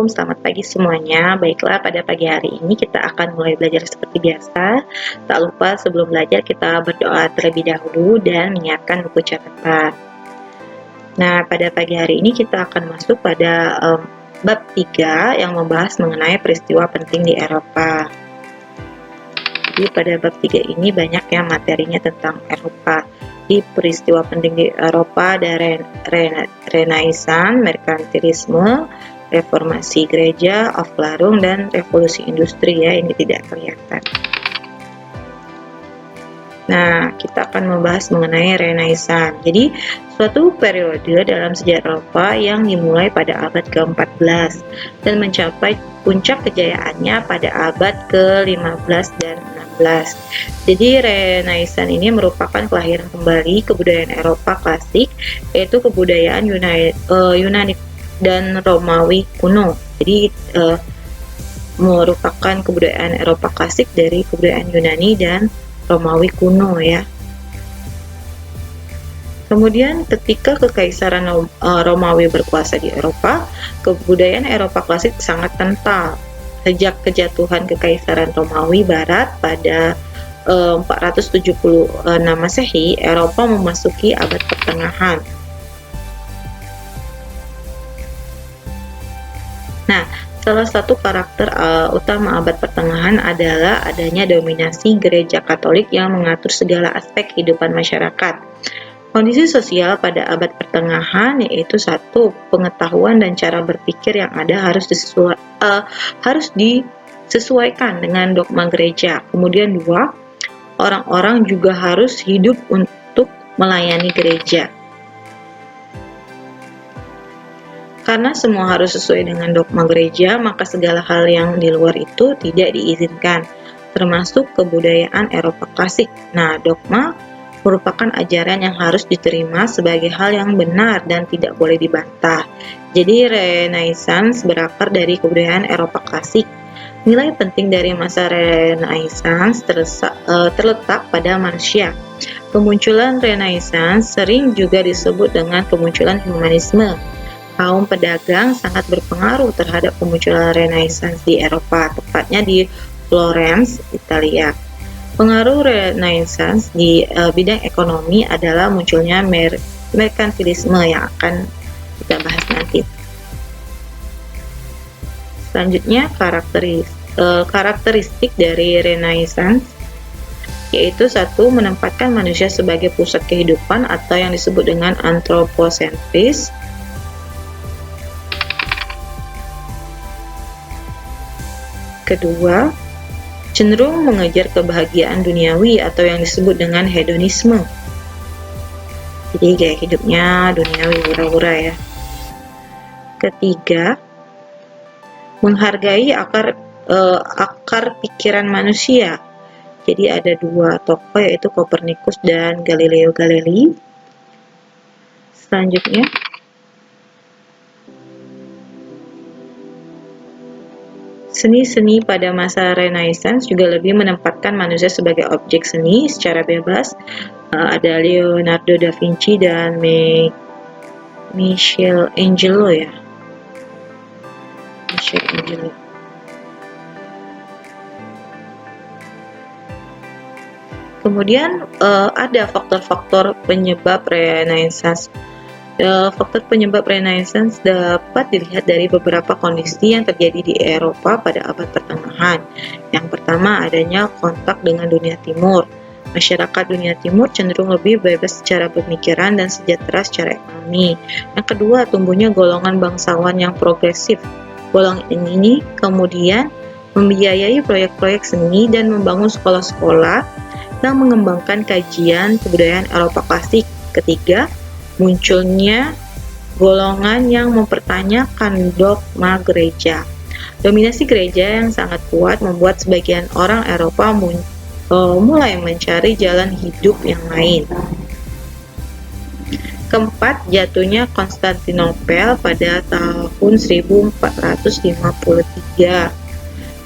Assalamualaikum, selamat pagi semuanya. Baiklah, pada pagi hari ini kita akan mulai belajar seperti biasa. Tak lupa sebelum belajar kita berdoa terlebih dahulu dan menyiapkan buku catatan. Nah, pada pagi hari ini kita akan masuk pada bab 3 yang membahas mengenai peristiwa penting di Eropa. Jadi pada bab 3 ini banyak yang materinya tentang Eropa. Di peristiwa penting di Eropa ada Renaissance, merkantilisme, reformasi gereja, Aufklärung, dan revolusi industri ya, ini tidak kelihatan. Nah, kita akan membahas mengenai Renaissance. Jadi, suatu periode dalam sejarah Eropa yang dimulai pada abad ke-14 dan mencapai puncak kejayaannya pada abad ke-15 dan 16. Jadi, Renaissance ini merupakan kelahiran kembali kebudayaan Eropa klasik, yaitu kebudayaan Yunani dan Romawi kuno. Jadi merupakan kebudayaan Eropa klasik dari kebudayaan Yunani dan Romawi kuno ya. Kemudian ketika kekaisaran Romawi berkuasa di Eropa, kebudayaan Eropa klasik sangat kental. Sejak kejatuhan kekaisaran Romawi Barat pada 476 Masehi, Eropa memasuki abad pertengahan. Nah, salah satu karakter utama abad pertengahan adalah adanya dominasi gereja Katolik yang mengatur segala aspek kehidupan masyarakat. Kondisi sosial pada abad pertengahan yaitu satu, pengetahuan dan cara berpikir yang ada harus disesuaikan dengan dogma gereja. Kemudian dua, orang-orang juga harus hidup untuk melayani gereja. Karena semua harus sesuai dengan dogma gereja, maka segala hal yang di luar itu tidak diizinkan, termasuk kebudayaan Eropa klasik. Nah, dogma merupakan ajaran yang harus diterima sebagai hal yang benar dan tidak boleh dibantah. Jadi, Renaissance berakar dari kebudayaan Eropa klasik. Nilai penting dari masa Renaissance terletak pada manusia. Kemunculan Renaissance sering juga disebut dengan kemunculan humanisme. Kaum pedagang sangat berpengaruh terhadap kemunculan Renaissance di Eropa, tepatnya di Florence, Italia. Pengaruh Renaissance di bidang ekonomi adalah munculnya merkantilisme yang akan kita bahas nanti. Selanjutnya, karakteristik dari Renaissance yaitu satu, menempatkan manusia sebagai pusat kehidupan atau yang disebut dengan anthropocentris. Kedua, cenderung mengejar kebahagiaan duniawi atau yang disebut dengan hedonisme. Jadi gaya hidupnya duniawi, hura-hura ya. Ketiga, menghargai akar pikiran manusia. Jadi ada dua tokoh yaitu Kopernikus dan Galileo Galilei. Selanjutnya, seni-seni pada masa Renaissance juga lebih menempatkan manusia sebagai objek seni secara bebas. Ada Leonardo da Vinci dan Michelangelo ya. Michelangelo. Kemudian ada faktor-faktor penyebab Renaissance. Faktor penyebab Renaissance dapat dilihat dari beberapa kondisi yang terjadi di Eropa pada abad pertengahan. Yang pertama, adanya kontak dengan dunia timur. Masyarakat dunia timur cenderung lebih bebas secara pemikiran dan sejahtera secara ekonomi. Yang kedua, tumbuhnya golongan bangsawan yang progresif. Golongan ini kemudian membiayai proyek-proyek seni dan membangun sekolah-sekolah yang mengembangkan kajian kebudayaan Eropa klasik. Ketiga, munculnya golongan yang mempertanyakan dogma gereja. Dominasi gereja yang sangat kuat membuat sebagian orang Eropa mulai mencari jalan hidup yang lain. Keempat, jatuhnya Konstantinopel pada tahun 1453.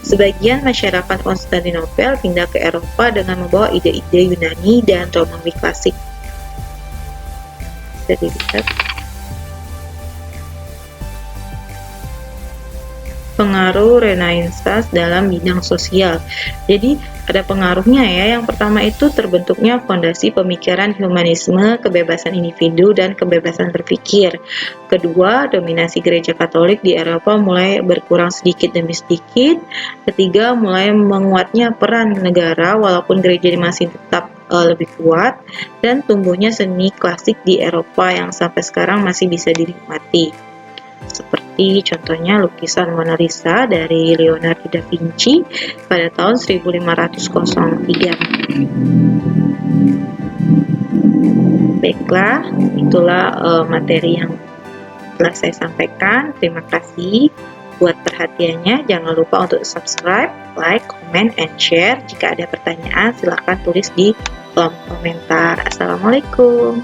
Sebagian masyarakat Konstantinopel pindah ke Eropa dengan membawa ide-ide Yunani dan Romawi klasik. Bisa dilihat. pengaruh Renaissance dalam bidang sosial. Jadi ada pengaruhnya ya. Yang pertama itu terbentuknya fondasi pemikiran humanisme, kebebasan individu dan kebebasan berpikir. Kedua, dominasi gereja Katolik di Eropa mulai berkurang sedikit demi sedikit. Ketiga, mulai menguatnya peran negara walaupun gereja masih tetap lebih kuat, dan tumbuhnya seni klasik di Eropa yang sampai sekarang masih bisa dinikmati. Seperti contohnya lukisan Mona Lisa dari Leonardo da Vinci pada tahun 1503. Baiklah, itulah materi yang telah saya sampaikan. Terima kasih buat perhatiannya. Jangan lupa untuk subscribe, like, comment, and share. Jika ada pertanyaan, silakan tulis di kolom komentar. Assalamualaikum.